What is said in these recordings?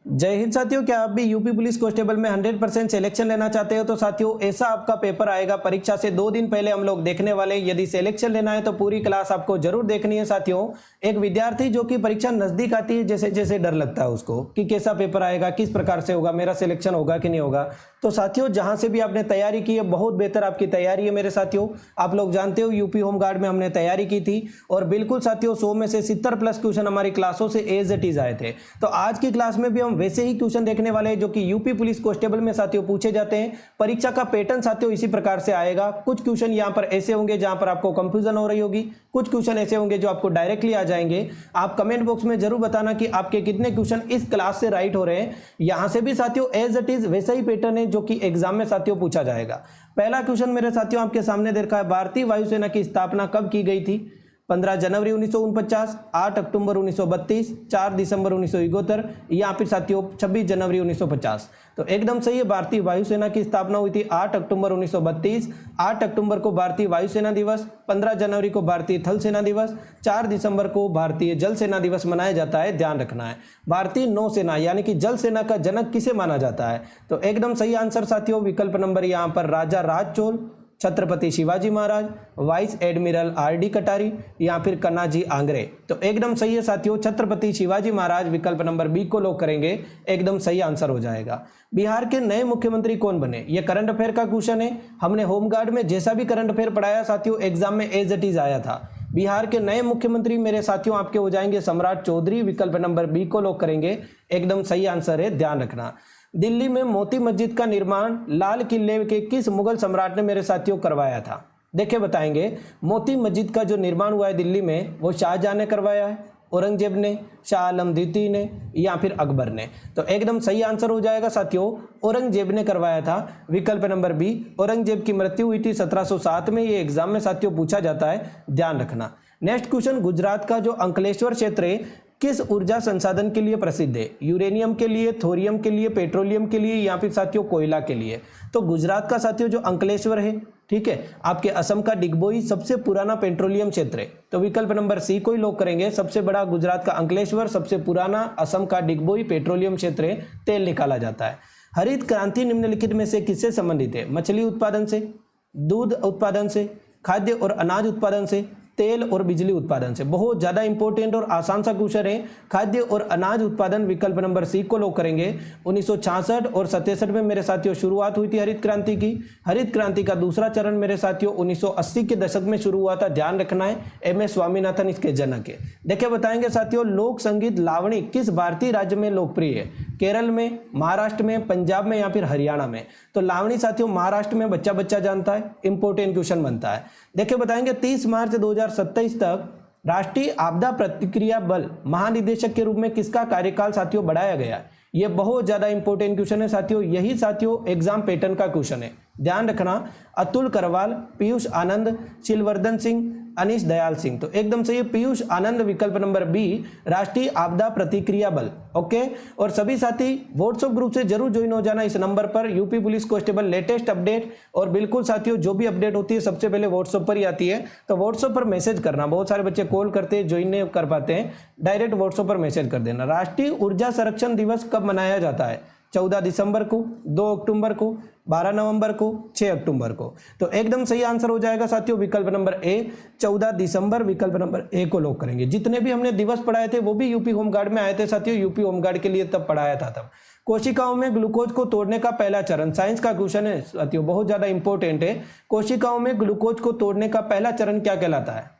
जय हिंद साथियों, क्या आप भी यूपी पुलिस कांस्टेबल में 100% सिलेक्शन लेना चाहते हो? तो साथियों ऐसा आपका पेपर आएगा परीक्षा से 2 दिन पहले हम लोग देखने वाले हैं। यदि सिलेक्शन लेना है तो पूरी क्लास आपको जरूर देखनी है साथियों। एक विद्यार्थी जो कि परीक्षा नजदीक आती है जैसे जैसे डर लगता है उसको कि कैसा पेपर आएगा, किस प्रकार से होगा, मेरा सिलेक्शन होगा कि नहीं होगा। तो साथियों जहां से भी आपने तैयारी की है बहुत बेहतर आपकी तैयारी है मेरे साथियों। आप लोग जानते हो यूपी होमगार्ड में हमने तैयारी की थी और बिल्कुल साथियों 100 में से 70+ क्वेश्चन हमारी क्लासों से एज इट इज आए थे। तो आज की क्लास में भी हम वैसे ही क्वेश्चन देखने वाले हैं जो कि यूपी पुलिस कांस्टेबल में साथियों पूछे जाते हैं। परीक्षा का पैटर्न साथियों इसी प्रकार से आएगा। कुछ क्वेश्चन यहां पर ऐसे होंगे जहां पर आपको कंफ्यूजन हो रही होगी, कुछ क्वेश्चन ऐसे होंगे जो आपको डायरेक्टली आ जाएंगे। आप कमेंट बॉक्स में जरूर बताना कि आपके कितने क्वेश्चन इस क्लास से राइट हो रहे हैं। यहां से भी साथियों एज इट इज वैसा ही पैटर्न है जो कि एग्जाम में साथियों पूछा जाएगा। पहला क्वेश्चन मेरे साथियों आपके सामने देखा है, भारतीय वायुसेना की स्थापना कब की गई थी? 15 जनवरी 1949, 8 अक्टूबर 1932, 4 दिसंबर 1971 या फिर साथियों 26 जनवरी 1950। तो एकदम सही है, भारतीय वायुसेना की स्थापना हुई थी 8 अक्टूबर 1932। 8 अक्टूबर को भारतीय वायुसेना दिवस, 15 जनवरी को भारतीय थल सेना दिवस, 4 दिसंबर को भारतीय जल सेना दिवस मनाया जाता है। ध्यान रखना है, भारतीय नौसेना यानी कि जल सेना का जनक किसे माना जाता है? तो एकदम सही आंसर साथियों विकल्प नंबर यहाँ पर राजा राज Chola, Chhatrapati Shivaji Maharaj, vice admiral RD. कटारी या फिर कन्नाजी आंग्रे। तो एकदम सही है साथियों छत्रपति शिवाजी महाराज, विकल्प नंबर बी को लॉक करेंगे, एकदम सही आंसर हो जाएगा। बिहार के नए मुख्यमंत्री कौन बने? ये करंट अफेयर का क्वेश्चन है। हमने होमगार्ड में जैसा भी करंट अफेयर पढ़ाया साथियों एग्जाम में एज इट इज आया था। बिहार के नए मुख्यमंत्री मेरे साथियों आपके हो जाएंगे सम्राट चौधरी, विकल्प नंबर बी को लॉक करेंगे, एकदम सही आंसर है। ध्यान रखना, दिल्ली में मोती मस्जिद का निर्माण लाल किले के किस मुगल सम्राट ने मेरे साथियों करवाया था? देखिए बताएंगे, मोती मस्जिद का जो निर्माण हुआ है दिल्ली में वो शाहजहां ने करवाया है, औरंगजेब ने, शाह आलम द्वितीय ने या फिर अकबर ने? तो एकदम सही आंसर हो जाएगा साथियों औरंगजेब ने करवाया था, विकल्प नंबर बी। औरंगजेब की मृत्यु हुई थी 1707 में। ये एग्जाम में साथियों पूछा जाता है, ध्यान रखना। नेक्स्ट क्वेश्चन, गुजरात का जो अंकलेश्वर क्षेत्र है किस ऊर्जा संसाधन के लिए प्रसिद्ध है? यूरेनियम के लिए, थोरियम के लिए, पेट्रोलियम के लिए या फिर साथियों कोयला के लिए? तो गुजरात का साथियों जो अंकलेश्वर है, ठीक है, आपके असम का डिगबोई सबसे पुराना पेट्रोलियम क्षेत्र है। तो विकल्प नंबर सी को ही लॉक करेंगे। सबसे बड़ा गुजरात का अंकलेश्वर, सबसे पुराना असम का डिगबोई पेट्रोलियम क्षेत्र है, तेल निकाला जाता है। हरित क्रांति निम्नलिखित में से किससे संबंधित है? मछली उत्पादन से, दूध उत्पादन से, खाद्य और अनाज उत्पादन से, तेल और बिजली उत्पादन से? बहुत ज्यादा इंपॉर्टेंट और आसान सा क्वेश्चन है। खाद्य और अनाज उत्पादन, विकल्प नंबर सी को लॉक करेंगे। 1966 और 67 में मेरे साथियों शुरुआत हुई थी हरित क्रांति की। हरित क्रांति का दूसरा चरण मेरे साथियों 1980 के दशक में शुरू हुआ था। ध्यान रखना है, एम.एस. स्वामीनाथन इसके जनक है। देखिए बताएंगे साथियों, लोक संगीत लावणी किस भारतीय राज्य में लोकप्रिय है? केरल में, महाराष्ट्र में, पंजाब में या फिर हरियाणा में? तो लावणी साथियों महाराष्ट्र में बच्चा बच्चा जानता है, इंपॉर्टेंट क्वेश्चन बनता है। देखिए बताएंगे 30 मार्च 2027 तक राष्ट्रीय आपदा प्रतिक्रिया बल महानिदेशक के रूप में किसका कार्यकाल साथियों बढ़ाया गया? ये बहुत ज्यादा इंपॉर्टेंट क्वेश्चन है साथियों, यही साथियों एग्जाम पैटर्न का क्वेश्चन है। ध्यान रखना, अतुल करवाल, पीयूष आनंद, शिलवर्धन सिंह, अनीश दयाल सिंह। तो एकदम सही है पीयूष आनंद, विकल्प नंबर बी, राष्ट्रीय आपदा प्रतिक्रिया बल। ओके, और सभी साथी व्हाट्सएप ग्रुप से जरूर ज्वाइन हो जाना इस नंबर पर। UP police constable latest update और बिल्कुल साथियों जो भी अपडेट होती है सबसे पहले व्हाट्सएप पर ही आती है। तो व्हाट्सएप पर मैसेज करना, बहुत सारे बच्चे कॉल करते हैं ज्वाइन नहीं कर पाते हैं, डायरेक्ट व्हाट्सएप पर मैसेज कर देना। राष्ट्रीय ऊर्जा संरक्षण दिवस कब मनाया जाता है? 14 दिसंबर को, 2 अक्टूबर को, 12 नवंबर को, 6 अक्टूबर को? तो एकदम सही आंसर हो जाएगा साथियों विकल्प नंबर ए, 14 दिसंबर, विकल्प नंबर ए को लॉक करेंगे। जितने भी हमने दिवस पढ़ाए थे वो भी यूपी होमगार्ड में आए थे साथियों, यूपी होमगार्ड के लिए तब पढ़ाया था तब। कोशिकाओं में ग्लूकोज को तोड़ने का पहला चरण, साइंस का क्वेश्चन है साथियों, बहुत ज्यादा इंपॉर्टेंट है। कोशिकाओं में ग्लूकोज को तोड़ने का पहला चरण क्या कहलाता है?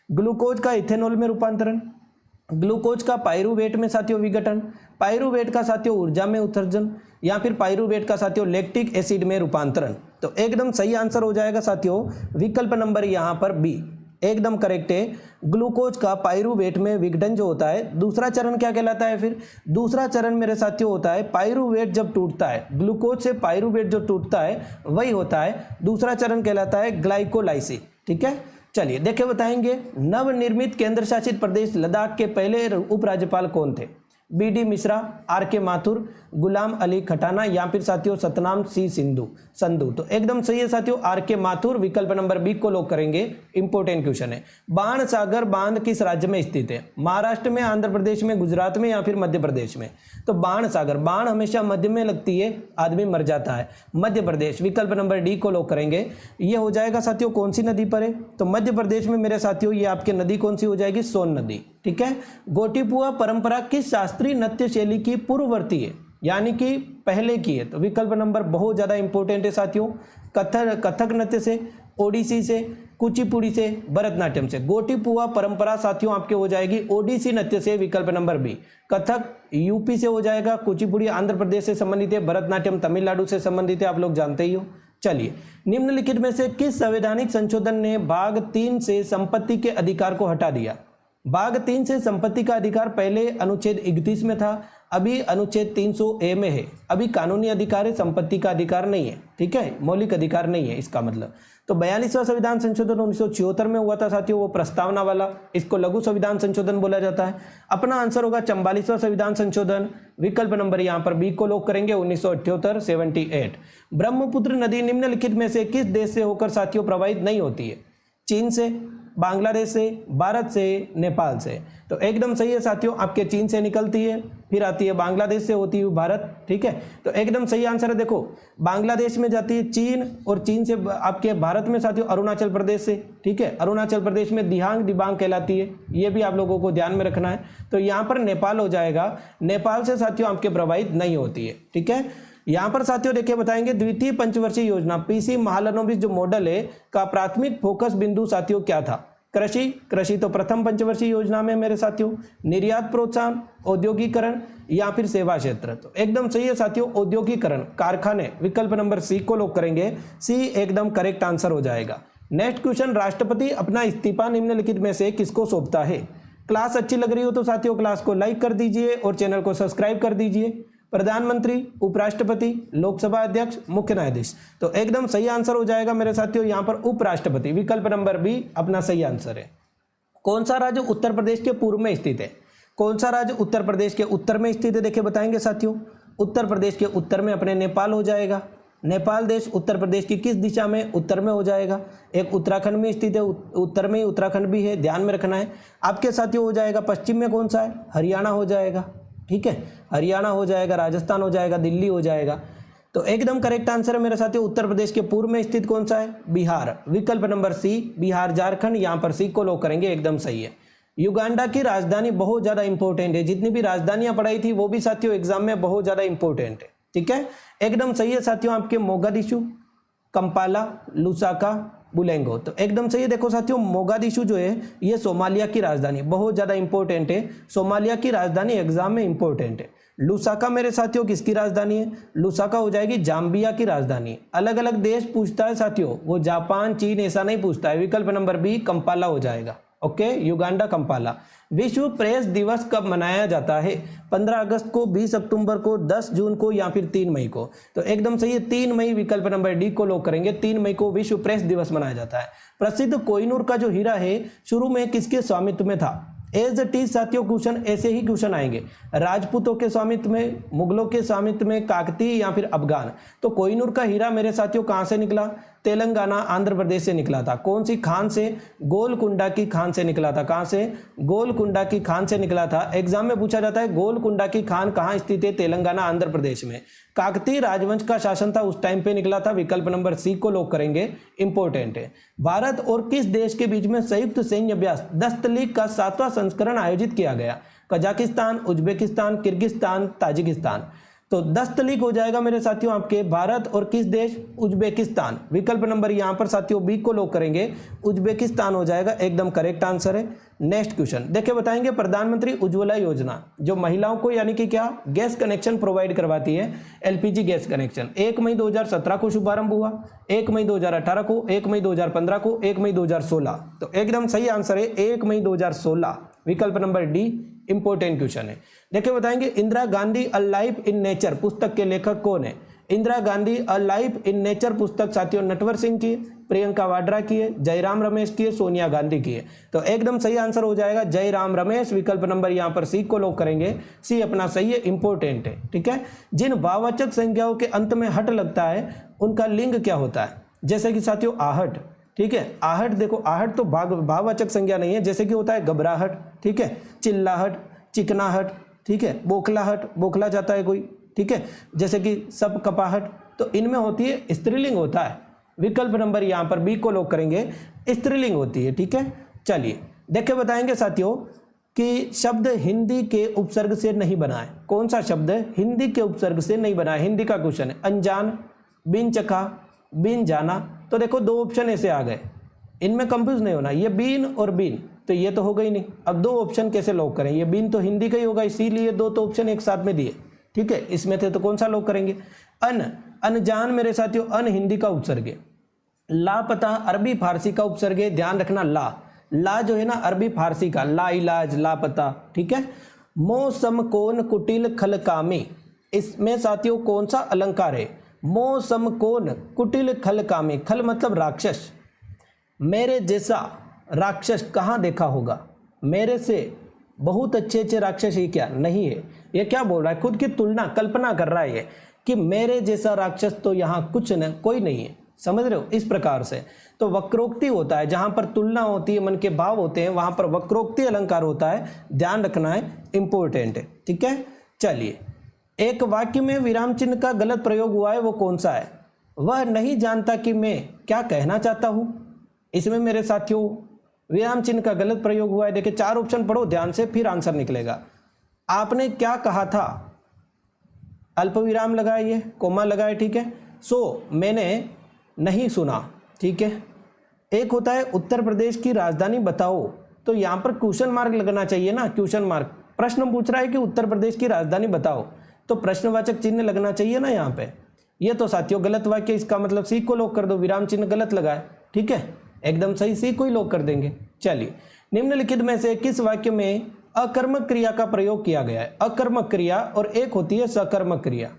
ग्लूकोज का इथेनॉल में रूपांतरण, ग्लूकोज का पाइरूवेट में साथियों विघटन, पाइरूवेट का साथियों ऊर्जा में उत्सर्जन या फिर पाइरूवेट का साथियों लैक्टिक एसिड में रूपांतरण? तो एकदम सही आंसर हो जाएगा साथियों विकल्प नंबर यहां पर बी, एकदम करेक्ट है। ग्लूकोज का पाइरूवेट में विघटन जो होता है, दूसरा चरण क्या कहलाता है? फिर दूसरा चरण मेरे साथियों होता है पाइरूवेट जब टूटता है, ग्लूकोज से पाइरूवेट जो टूटता है वही होता है, दूसरा चरण कहलाता है ग्लाइकोलाइसिस। ठीक है, चलिए देखिए बताएंगे, नवनिर्मित केंद्र शासित प्रदेश लद्दाख के पहले उपराज्यपाल कौन थे? BD मिश्रा, RK माथुर, गुलाम अली खटाना या फिर साथियों सतनाम सी संधू। तो एकदम सही है साथियों RK माथुर, विकल्प नंबर बी को लॉक करेंगे। इंपॉर्टेंट क्वेश्चन है। बाण सागर बांध किस राज्य में स्थित है? महाराष्ट्र में, आंध्र प्रदेश में, गुजरात में या फिर मध्य प्रदेश में? तो बाण सागर, बाण हमेशा मध्य में लगती है, आदमी मर जाता है। मध्य प्रदेश, विकल्प नंबर डी को लॉक करेंगे। ये हो जाएगा साथियों कौन सी नदी पर है? तो मध्य प्रदेश में मेरे साथियों ये आपके नदी कौन सी हो जाएगी? सोन नदी। ठीक है। गोटीपुआ परंपरा किस शास्त्रीय नृत्य शैली की पूर्ववर्ती है, यानी कि पहले की है? तो विकल्प नंबर बहुत ज्यादा इंपॉर्टेंट है साथियों। कथक नृत्य से, ओडिसी से, कुचिपुड़ी से, भरतनाट्यम से। गोटीपुआ परंपरा साथियों आपके हो जाएगी ओडिसी नृत्य से, विकल्प नंबर बी। कथक यूपी से हो जाएगा, कुचिपुड़ी आंध्र प्रदेश से संबंधित है, भरतनाट्यम तमिलनाडु से संबंधित है, आप लोग जानते ही हो। चलिए, निम्नलिखित में से किस संवैधानिक संशोधन ने भाग 3 से संपत्ति के अधिकार को हटा दिया? भाग 3 से संपत्ति का अधिकार पहले अनुच्छेद 31 में था, अभी अनुच्छेद 300A में है। अभी कानूनी अधिकार है, संपत्ति का अधिकार नहीं है। ठीक है, मौलिक अधिकार नहीं है इसका मतलब। तो 42वां संविधान संशोधन 1974 में हुआ था साथियों, वो प्रस्तावना वाला, इसको लघु संविधान संशोधन बोला जाता है। अपना आंसर होगा 44वां संविधान संशोधन, विकल्प नंबर यहाँ पर बी को लॉक करेंगे, 1978 78। ब्रह्मपुत्र नदी निम्नलिखित में से किस देश से होकर साथियों प्रवाहित नहीं होती है? चीन से, बांग्लादेश से, भारत से, नेपाल से। तो एकदम सही है साथियों, आपके चीन से निकलती है, फिर आती है बांग्लादेश से, होती है भारत। ठीक है, तो एकदम सही आंसर है। देखो, बांग्लादेश में जाती है चीन, और चीन से आपके भारत में साथियों अरुणाचल प्रदेश से। ठीक है, अरुणाचल प्रदेश में दिबांग कहलाती है, ये भी आप लोगों को ध्यान में रखना है। तो यहाँ पर नेपाल हो जाएगा, नेपाल से साथियों आपके प्रवाहित नहीं होती है। ठीक है, यहाँ पर साथियों देखिए बताएंगे, द्वितीय पंचवर्षीय योजना पीसी महालनोबिस जो मॉडल है का प्राथमिक फोकस बिंदु साथियों क्या था? कृषि तो प्रथम पंचवर्षीय योजना में मेरे साथियों, निर्यात प्रोत्साहन, औद्योगिकरण या फिर सेवा क्षेत्र। तो एकदम सही है साथियों औद्योगिकरण, कारखाने, विकल्प नंबर सी को लॉक करेंगे। सी एकदम करेक्ट आंसर हो जाएगा। नेक्स्ट क्वेश्चन, राष्ट्रपति अपना इस्तीफा निम्नलिखित में से किसको सौंपता है? क्लास अच्छी लग रही हो तो साथियों क्लास को लाइक कर दीजिए और चैनल को सब्सक्राइब कर दीजिए। प्रधानमंत्री, उपराष्ट्रपति, लोकसभा अध्यक्ष, मुख्य न्यायाधीश। तो एकदम सही आंसर हो जाएगा मेरे साथियों यहाँ पर उपराष्ट्रपति, विकल्प नंबर बी अपना सही आंसर है। कौन सा राज्य उत्तर प्रदेश के पूर्व में स्थित है? कौन सा राज्य उत्तर प्रदेश के उत्तर में स्थित है? देखिए बताएंगे साथियों, उत्तर प्रदेश के उत्तर में अपने नेपाल हो जाएगा। नेपाल देश उत्तर प्रदेश की किस दिशा में? उत्तर में हो जाएगा। एक उत्तराखंड में स्थित है, उत्तर में ही उत्तराखंड भी है, ध्यान में रखना है। आपके साथियों हो जाएगा पश्चिम में कौन सा है? हरियाणा हो जाएगा। ठीक है, हरियाणा हो जाएगा, राजस्थान हो जाएगा, दिल्ली हो जाएगा। तो एकदम करेक्ट आंसर है मेरे साथियों, उत्तर प्रदेश के पूर्व में स्थित कौन सा है? बिहार, विकल्प नंबर सी, बिहार झारखंड, यहाँ पर सी को लॉक करेंगे, एकदम सही है। युगांडा की राजधानी बहुत ज्यादा इंपॉर्टेंट है, जितनी भी राजधानियां पढ़ाई थी वो भी साथियों एग्जाम में बहुत ज्यादा इंपॉर्टेंट है। ठीक है, एकदम सही है साथियों आपके मोगादिशु, कंपाला, लुसाका, बुलेंगो। तो एकदम सही है। देखो साथियों, मोगादिशु जो है ये सोमालिया की राजधानी, बहुत ज्यादा इंपॉर्टेंट है। सोमालिया की राजधानी एग्जाम में इंपॉर्टेंट है। लुसाका मेरे साथियों किसकी राजधानी है? लुसाका हो जाएगी जाम्बिया की राजधानी। अलग अलग देश पूछता है साथियों, वो जापान, चीन ऐसा नहीं पूछता है। विकल्प नंबर बी कंपाला हो जाएगा। Okay, Uganda, Kampala. विश्व प्रेस दिवस कब मनाया जाता है? 15 अगस्त को, 20 अक्टूबर को, 10 जून को या फिर 3 मई को? तो एकदम सही है 3 मई, विकल्प नंबर डी को लॉक करेंगे। 3 मई को विश्व प्रेस दिवस मनाया जाता है। प्रसिद्ध कोहिनूर का जो हीरा है शुरू में किसके स्वामित्व में था? एज इट इज साथियों क्वेश्चन ऐसे ही क्वेश्चन आएंगे, राजपूतों के स्वामित्व में, मुगलों के स्वामित्व में, काकतीय या फिर अफगान। तो कोहिनूर का हीरा मेरे साथियों कहां से निकला? तेलंगाना, आंध्र प्रदेश से निकला था। कौन सी खान से? गोलकुंडा की खान से निकला था। कहां से? गोलकुंडा की खान से निकला था। एग्जाम में पूछा जाता है गोलकुंडा की खान कहां स्थित है? तेलंगाना, आंध्र प्रदेश में। काकतीय राजवंश का शासन था, उस टाइम पे निकला था। विकल्प नंबर सी को लॉक करेंगे, इंपॉर्टेंट है। भारत और किस देश के बीच में संयुक्त सैन्य अभ्यास दस्त लीग का 7वां संस्करण आयोजित किया गया? Kazakhstan, Uzbekistan, Kyrgyzstan, Tajikistan. तो दस्त लीग हो जाएगा मेरे साथियों आपके भारत और किस देश? उज्बेकिस्तान। विकल्प नंबर यहां पर साथियों बी को लॉक करेंगे, उज्बेकिस्तान हो जाएगा, एकदम करेक्ट आंसर है। नेक्स्ट क्वेश्चन देखिए बताएंगे, प्रधानमंत्री उज्ज्वला योजना जो महिलाओं को यानी कि क्या गैस कनेक्शन प्रोवाइड करवाती है, एलपीजी गैस कनेक्शन, 1 मई 2017 को शुभारंभ हुआ, 1 मई 2018 को, 1 मई 2015 को, 1 मई 2016। तो एकदम सही आंसर है 1 मई 2016, विकल्प नंबर डी, इंपॉर्टेंट क्वेश्चन है। देखिए बताएंगे, Indira Gandhi a life in nature पुस्तक के लेखक कौन है? Indira Gandhi a life in nature पुस्तक साथियों नटवर सिंह की, प्रियंका वाड्रा की है, जयराम रमेश की है, सोनिया गांधी की है। तो एकदम सही आंसर हो जाएगा जयराम रमेश। विकल्प नंबर यहाँ पर सी को लॉक करेंगे। सी अपना सही है, इंपॉर्टेंट है। ठीक है, जिन भाववाचक संज्ञाओं के अंत में हट लगता है उनका लिंग क्या होता है? जैसे कि साथियों आहट। ठीक है, आहट देखो, आहट तो भाववाचक संज्ञा नहीं है। जैसे कि होता है घबराहट, ठीक है, चिल्लाहट, चिकनाहट, ठीक है, बोखलाहट, बोखला जाता है कोई, ठीक है, जैसे कि सब कपाहट, तो इनमें होती है स्त्रीलिंग होता है। विकल्प नंबर यहाँ पर बी को लॉक करेंगे, स्त्रीलिंग होती है। ठीक है, चलिए देखे बताएंगे साथियों कि शब्द हिंदी के उपसर्ग से नहीं बना है। कौन सा शब्द हिंदी के उपसर्ग से नहीं बना है? हिंदी का क्वेश्चन है। अनजान, बिन चखा, बिन जाना। तो देखो दो ऑप्शन ऐसे आ गए, इनमें कंफ्यूज नहीं होना। ये बीन और बीन तो ये तो हो गई नहीं। अब दो ऑप्शन कैसे लॉक करें? ये बीन तो हिंदी का ही होगा, इसीलिए दो तो ऑप्शन एक साथ में दिए। ठीक है, इसमें थे तो कौन सा लॉक करेंगे? अनजान मेरे साथियों अन हिंदी का उपसर्ग है। लापता अरबी फारसी का उपसर्ग है, ध्यान रखना। ला जो है ना अरबी फारसी का, ला इलाज, लापता। ठीक है, मौसम कोन कुटिल खलकामी, इसमें साथियों कौन सा अलंकार है? मौसम कोन कुटिल खलकामी। खल मतलब राक्षस। मेरे जैसा राक्षस कहाँ देखा होगा? मेरे से बहुत अच्छे अच्छे राक्षस ये क्या नहीं है? ये क्या बोल रहा है? खुद की तुलना, कल्पना कर रहा है ये कि मेरे जैसा राक्षस तो यहाँ कुछ न कोई नहीं है। समझ रहे हो? इस प्रकार से तो वक्रोक्ति होता है, जहां पर तुलना होती है, मन के भाव होते हैं, वहां पर वक्रोक्ति अलंकार होता है। ध्यान रखना है, इंपॉर्टेंट है। ठीक है, चलिए एक वाक्य में विराम चिन्ह का गलत प्रयोग हुआ है, वो कौन सा है? वह नहीं जानता कि मैं क्या कहना चाहता हूं। इसमें मेरे साथियों विराम चिन्ह का गलत प्रयोग हुआ है। देखिए चार ऑप्शन पढ़ो ध्यान से, फिर आंसर निकलेगा। आपने क्या कहा था? अल्प विराम लगाइए, कोमा लगाए। ठीक है, सो मैंने नहीं सुना। ठीक है, एक होता है उत्तर प्रदेश की राजधानी बताओ, तो यहां पर क्वेश्चन मार्क लगना चाहिए ना, क्वेश्चन मार्क। प्रश्न पूछ रहा है कि उत्तर प्रदेश की राजधानी बताओ, तो प्रश्नवाचक चिन्ह लगना चाहिए ना यहाँ पे। ये तो साथियों गलत वाक्य, इसका मतलब सी को लॉक कर दो, विराम चिन्ह गलत लगाए। ठीक है, एकदम सही, सी को ही लॉक कर देंगे। चलिए निम्नलिखित में से किस वाक्य में अकर्मक क्रिया का प्रयोग किया गया है? अकर्मक क्रिया और एक होती है सकर्मक क्रिया।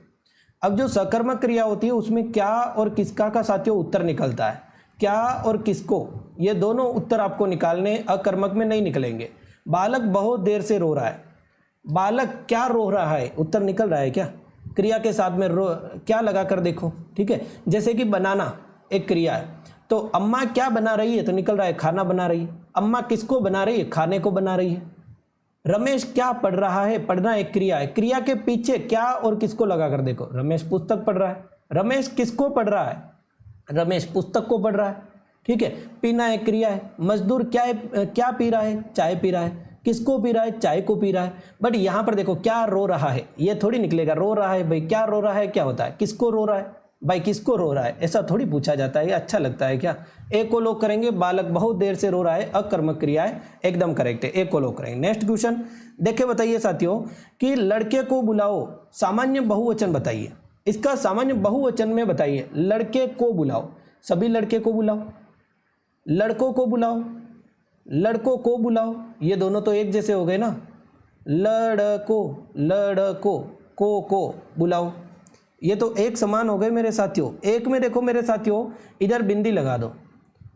अब जो सकर्मक क्रिया होती है उसमें क्या और किसका का साथियों उत्तर निकलता है। क्या और किसको, ये दोनों उत्तर आपको निकालने, अकर्मक में नहीं निकलेंगे। बालक बहुत देर से रो रहा है, बालक क्या रो रहा है? उत्तर निकल रहा है क्या? क्रिया के साथ में क्या लगा कर देखो। ठीक है, जैसे कि बनाना एक क्रिया है, तो अम्मा क्या बना रही है? तो निकल रहा है खाना बना रही है। अम्मा किसको बना रही है? खाने को बना रही है। रमेश क्या पढ़ रहा है? पढ़ना एक क्रिया है, क्रिया के पीछे क्या और किसको लगा कर देखो। रमेश पुस्तक पढ़ रहा है। रमेश किसको पढ़ रहा है? रमेश पुस्तक को पढ़ रहा है। ठीक है, पीना एक क्रिया है। मजदूर क्या पी रहा है? चाय पी रहा है। किसको पी रहा है? चाय को पी रहा है। बट यहाँ पर देखो क्या रो रहा है, ये थोड़ी निकलेगा। रो रहा है भाई, क्या रो रहा है? क्या होता है? किसको रो रहा है भाई? किसको रो रहा है? ऐसा थोड़ी पूछा जाता है, ये अच्छा लगता है क्या? एक को लॉक करेंगे, बालक बहुत देर से रो रहा है, अकर्मक क्रिया है, एकदम करेक्ट है, एक को लॉक करेंगे। नेक्स्ट क्वेश्चन देखे बताइए साथियों कि लड़के को बुलाओ, सामान्य बहुवचन बताइए। इसका सामान्य बहुवचन में बताइए। लड़के को बुलाओ, सभी लड़के को बुलाओ, लड़कों को बुलाओ, लड़कों को बुलाओ, ये दोनों तो एक जैसे हो गए ना। लड़कों को बुलाओ, ये तो एक समान हो गए मेरे साथियों। एक में देखो मेरे साथियों इधर बिंदी लगा दो,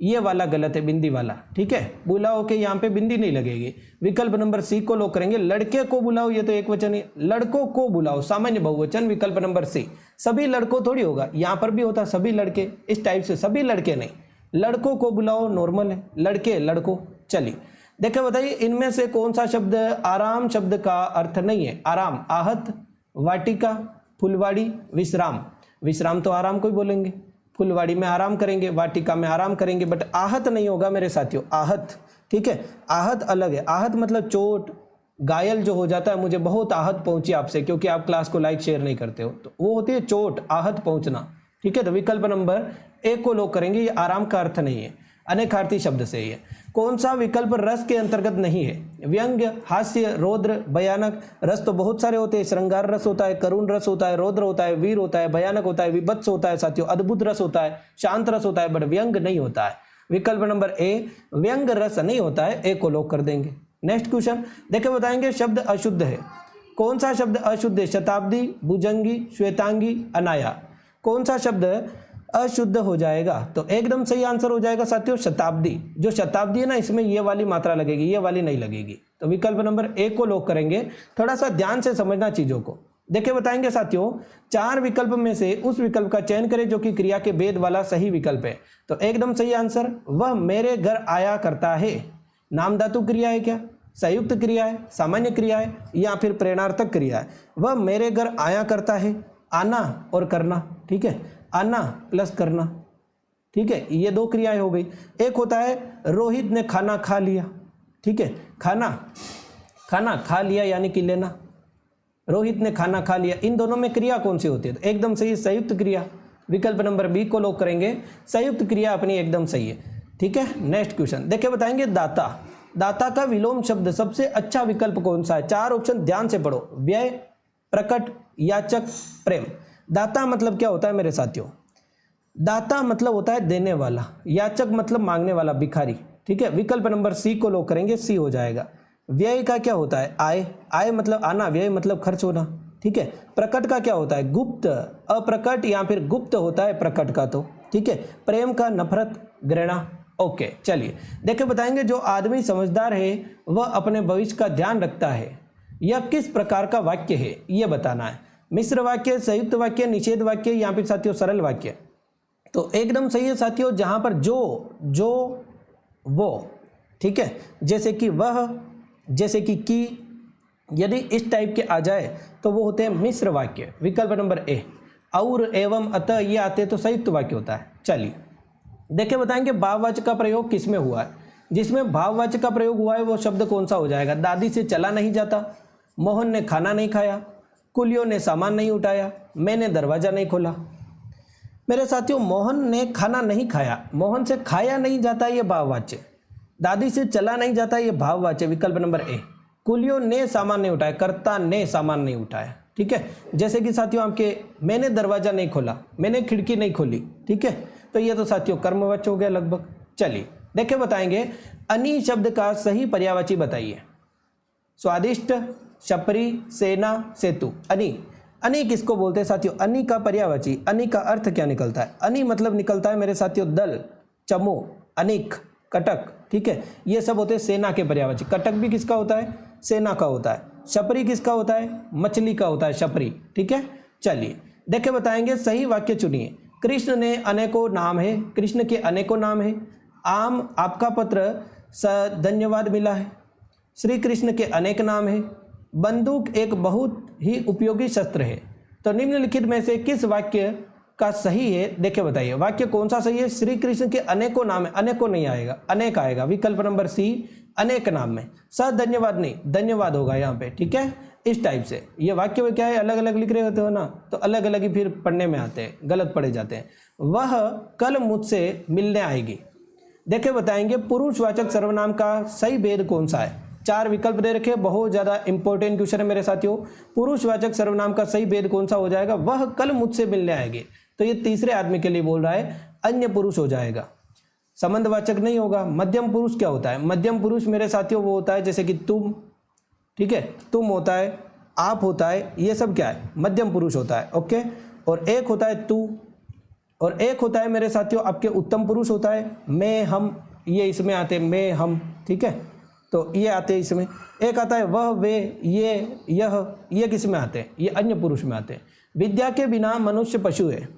ये वाला गलत है, बिंदी वाला। ठीक है, बुलाओ के यहाँ पे बिंदी नहीं लगेगी। विकल्प नंबर सी को लॉक करेंगे। लड़के को बुलाओ, ये तो एक वचन है। लड़कों को बुलाओ सामान्य बहुवचन, विकल्प नंबर सी। सभी लड़कों थोड़ी होगा, यहाँ पर भी होता सभी लड़के, इस टाइप से सभी लड़के नहीं। लड़कों को बुलाओ नॉर्मल है, लड़के लड़कों। चलिए देखे बताइए इनमें से कौन सा शब्द आराम शब्द का अर्थ नहीं है? आराम आहत, वाटिका, फुलवाड़ी, विश्राम। विश्राम तो आराम को ही बोलेंगे, फुलवाड़ी में आराम करेंगे, वाटिका में आराम करेंगे, बट आहत नहीं होगा मेरे साथियों, आहत। ठीक है, आहत अलग है। आहत मतलब चोट, घायल जो हो जाता है, मुझे बहुत आहत पहुंची आपसे क्योंकि आप क्लास को लाइक शेयर नहीं करते हो, तो वो होती है चोट, आहत पहुंचना। ठीक है, तो विकल्प नंबर एक को लॉक करेंगे, ये आराम का अर्थ नहीं है, अनेकार्थी शब्द से ही है। कौन सा विकल्प रस के अंतर्गत नहीं है? व्यंग्य, हास्य, रौद्र, भयानक। रस तो बहुत सारे होते हैं, श्रृंगार रस होता है, करुण रस होता है, रौद्र होता है, वीर होता है, भयानक होता है, विभत्स होता है साथियों, अद्भुत रस होता है, शांत रस होता है, बट व्यंग नहीं होता है। विकल्प नंबर ए व्यंग रस नहीं होता है, ए को लॉक कर देंगे। नेक्स्ट क्वेश्चन देखे बताएंगे शब्द अशुद्ध है। कौन सा शब्द अशुद्ध है? शताब्दी, भुजंगी, श्वेतांगी, अनाया। कौन सा शब्द अशुद्ध हो जाएगा। तो एकदम सही आंसर हो जाएगा साथियों शताब्दी। जो शताब्दी है ना, इसमें ये वाली मात्रा लगेगी, ये वाली नहीं लगेगी। तो विकल्प नंबर ए को लॉक करेंगे। थोड़ा सा ध्यान से समझना चीजों को। देखिए बताएंगे साथियों, 4 विकल्प में से उस विकल्प का चयन करें जो कि क्रिया के भेद वाला सही विकल्प है। तो एकदम सही आंसर, वह मेरे घर आया करता है। नाम धातु क्रिया है क्या, संयुक्त क्रिया है, सामान्य क्रिया है, या फिर प्रेरणार्थक क्रिया है। वह मेरे घर आया करता है, आना और करना, ठीक है, आना प्लस करना, ठीक है, ये 2 क्रियाएं हो गई। एक होता है रोहित ने खाना खा लिया, ठीक है, खाना खा लिया यानी कि लेना, रोहित ने खाना खा लिया। इन दोनों में क्रिया कौन सी होती है? तो एकदम सही संयुक्त क्रिया। विकल्प नंबर बी को लॉक करेंगे। संयुक्त क्रिया अपनी एकदम सही है, ठीक है। नेक्स्ट क्वेश्चन देखिए बताएंगे, दाता। दाता का विलोम शब्द सबसे अच्छा विकल्प कौन सा है? 4 ऑप्शन ध्यान से पढ़ो। व्यय, प्रकट, याचक, प्रेम। दाता मतलब क्या होता है मेरे साथियों? दाता मतलब होता है देने वाला, याचक मतलब मांगने वाला, भिखारी, ठीक है। विकल्प नंबर सी को लॉक करेंगे, सी हो जाएगा। व्यय का क्या होता है? आय, आय मतलब आना, व्यय मतलब खर्च होना, ठीक है। प्रकट का क्या होता है? गुप्त, अप्रकट या फिर गुप्त होता है प्रकट का, तो ठीक है। प्रेम का नफरत, घृणा। ओके चलिए देखिए बताएंगे, जो आदमी समझदार है वह अपने भविष्य का ध्यान रखता है, यह किस प्रकार का वाक्य है यह बताना है। मिश्र वाक्य, संयुक्त वाक्य, निषेध वाक्य, या फिर साथियों सरल वाक्य। तो एकदम सही है साथियों, जहां पर जो वो, ठीक है, जैसे कि वह, जैसे कि यदि इस टाइप के आ जाए तो वो होते हैं मिश्र वाक्य। विकल्प नंबर ए। और, एवं, अतः ये आते तो संयुक्त वाक्य होता है। चलिए देखिए बताएंगे, भाववाचक का प्रयोग किसमें हुआ है? जिसमें भाववाचक का प्रयोग हुआ है वो शब्द कौन सा हो जाएगा? दादी से चला नहीं जाता, मोहन ने खाना नहीं खाया, कुलियों ने सामान नहीं उठाया, मैंने दरवाजा नहीं खोला। मेरे साथियों, मोहन ने खाना नहीं खाया, मोहन से खाया नहीं जाता, ये भाववाच्य। दादी से चला नहीं जाता, ये भाववाच्य। विकल्प नंबर ए। कुलियों ने सामान नहीं उठाया, कर्ता ने सामान नहीं उठाया, ठीक है। जैसे कि साथियों आपके, मैंने दरवाजा नहीं खोला, मैंने खिड़की नहीं खोली, ठीक है। तो ये तो साथियों कर्मवाच्य हो गया लगभग। चलिए देखिए बताएंगे, अनि शब्द का सही पर्यायवाची बताइए। स्वादिष्ट, छपरी, सेना, सेतु। अनि, अनि किसको बोलते हैं साथियों? अनि का पर्यायवाची, अनि का अर्थ क्या निकलता है? अनि मतलब निकलता है मेरे साथियों दल, चमू, अनिक, कटक, ठीक है। ये सब होते हैं सेना के पर्यायवाची। कटक भी किसका होता है? सेना का होता है। छपरी किसका होता है? मछली का होता है छपरी, ठीक है। चलिए देखिए बताएंगे, सही वाक्य चुनिए। कृष्ण ने अनेकों नाम है, कृष्ण के अनेकों नाम है। आम, आपका पत्र धन्यवाद मिला है। श्री कृष्ण के अनेक नाम है। बंदूक एक बहुत ही उपयोगी शस्त्र है। तो निम्नलिखित में से किस वाक्य का सही है? देखिए बताइए, वाक्य कौन सा सही है? श्री कृष्ण के अनेकों नाम है, अनेकों नहीं आएगा, अनेक आएगा। विकल्प नंबर सी, अनेक नाम में। धन्यवाद नहीं, धन्यवाद होगा यहाँ पे, ठीक है। इस टाइप से ये वाक्य में क्या है, अलग अलग लिख रहे होते हो ना, तो अलग अलग ही फिर पढ़ने में आते हैं, गलत पढ़े जाते हैं। वह कल मुझसे मिलने आएगी। देखिए बताएंगे, पुरुषवाचक सर्वनाम का सही भेद कौन सा है? 4 विकल्प दे रखे, बहुत ज़्यादा इंपॉर्टेंट क्वेश्चन है मेरे साथियों। पुरुषवाचक सर्वनाम का सही भेद कौन सा हो जाएगा? वह कल मुझसे मिलने आएगी। तो ये तीसरे आदमी के लिए बोल रहा है, अन्य पुरुष हो जाएगा, संबंधवाचक नहीं होगा। मध्यम पुरुष क्या होता है? मध्यम पुरुष मेरे साथियों वो होता है जैसे कि तुम, ठीक है, तुम होता है, आप होता है, ये सब क्या है? मध्यम पुरुष होता है, ओके। और एक होता है तू, और एक होता है मेरे साथियों आपके उत्तम पुरुष होता है मैं, हम, ये इसमें आते हैं, मैं, हम, ठीक है, तो ये आते हैं इसमें। एक आता है वह, वे, ये, यह, ये किस में आते हैं? ये अन्य पुरुष में आते हैं। विद्या के बिना मनुष्य पशु है,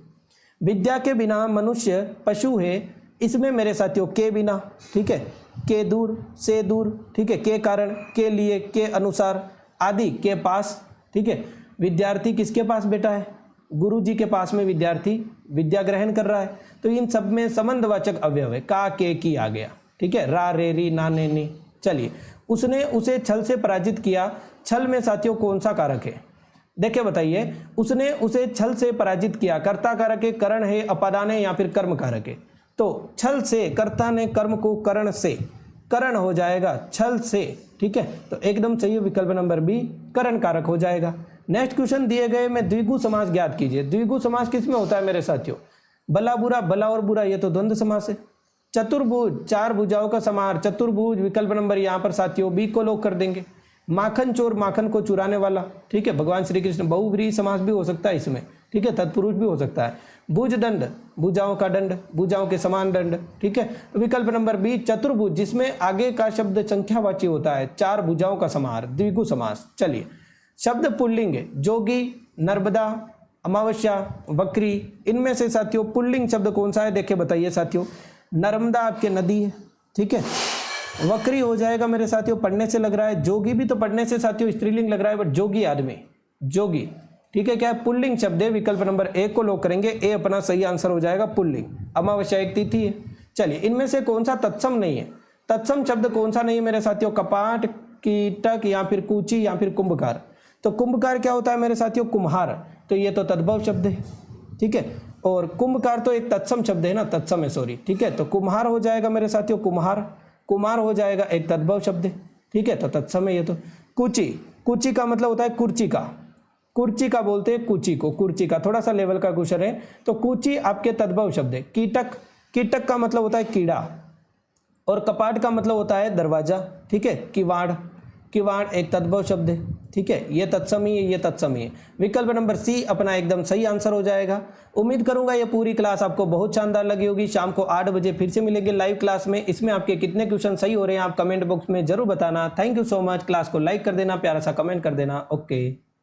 विद्या के बिना मनुष्य पशु है, इसमें मेरे साथियों के बिना, ठीक है, के दूर, से दूर, ठीक है, के कारण, के लिए, के अनुसार, आदि, के पास, ठीक है। विद्यार्थी किसके पास बैठा है? गुरु जी के पास में विद्यार्थी विद्या ग्रहण कर रहा है। तो इन सब में संबंधवाचक अवयव है, का, के, की आ गया, ठीक है, रा, रे, री, ना, ने, नी। चलिए, उसने उसे छल से पराजित किया। छल में साथियों कौन सा कारक है? देखिए बताइए, उसने उसे छल से पराजित किया, कर्ता कारक है, करण है, अपादान है, या फिर कर्म कारक है? तो छल से, कर्ता ने कर्म को करण से, करण हो जाएगा छल से, ठीक है। तो एकदम सही विकल्प नंबर बी, करण कारक हो जाएगा। नेक्स्ट क्वेश्चन दिए गए में द्विगु समास ज्ञात कीजिए। द्विगु समास किस में होता है मेरे साथियों? भला बुरा, भला और बुरा, ये तो द्वंद्व समास है। चतुर्भुज, 4 भुजाओं का समाहार, चतुर्भुज। विकल्प नंबर यहाँ पर साथियों बी को लॉक कर देंगे। माखन चोर, माखन को चुराने वाला, ठीक है, भगवान श्री कृष्ण। बहुव्रीहि समास भी हो सकता है इसमें, ठीक है, तत्पुरुष भी हो सकता है। भुज दंड, भुजाओं का दंड, भुजाओं के समान दंड, ठीक है। तो विकल्प नंबर बी चतुर्भुज, जिसमें आगे का शब्द संख्यावाची होता है, 4 भुजाओं का समाहार, द्विगु समास। चलिए, शब्द पुल्लिंग जोगी, नर्मदा, अमावस्या, वक्री, इनमें से साथियों पुल्लिंग शब्द कौन सा है, देखिए बताइए साथियों। नर्मदा आपके नदी है, ठीक है। वक्री हो जाएगा मेरे साथियों, पढ़ने से लग रहा है। जोगी भी तो पढ़ने से साथियों स्त्रीलिंग लग रहा है, बट जोगी आदमी, जोगी, ठीक है। क्या है, पुल्लिंग शब्द है। विकल्प नंबर ए को लॉक करेंगे, ए अपना सही आंसर हो जाएगा, पुल्लिंग। अमावस्या एक तिथि है। चलिए, इनमें से कौन सा तत्सम नहीं है, तत्सम शब्द कौन सा नहीं है मेरे साथियों, कपाट, कीटक, या फिर कूची, या फिर कुंभकार। तो कुंभकार क्या होता है मेरे साथियों, कुम्हार, तो ये तो तद्भव शब्द है, ठीक है। और कुंभकार तो एक तत्सम शब्द है ना, तत्सम है, सॉरी, ठीक है। तो कुम्हार हो जाएगा मेरे साथियों, कुम्हार, कुमार हो जाएगा, एक तद्भव शब्द है, ठीक है, तो तत्सम है ये तो। कुची, कुची का मतलब होता है कुर्ची का, कुर्ची का बोलते हैं कुची को, कुर्ची का, थोड़ा सा लेवल का क्वेश्चन है। तो कुची आपके तद्भव शब्द है। कीटक, कीटक का मतलब होता है कीड़ा, और कपाट का मतलब होता है दरवाजा, ठीक है। किवाड़, किवाड़ एक तद्भव शब्द है, ठीक है। ये तत्सम ही है, ये तत्सम ही है। विकल्प नंबर सी अपना एकदम सही आंसर हो जाएगा। उम्मीद करूंगा ये पूरी क्लास आपको बहुत शानदार लगी होगी। शाम को 8 बजे फिर से मिलेंगे लाइव क्लास में। इसमें आपके कितने क्वेश्चन सही हो रहे हैं आप कमेंट बॉक्स में जरूर बताना। Thank you so much. Class को लाइक कर देना, प्यारा सा कमेंट कर देना। ओके।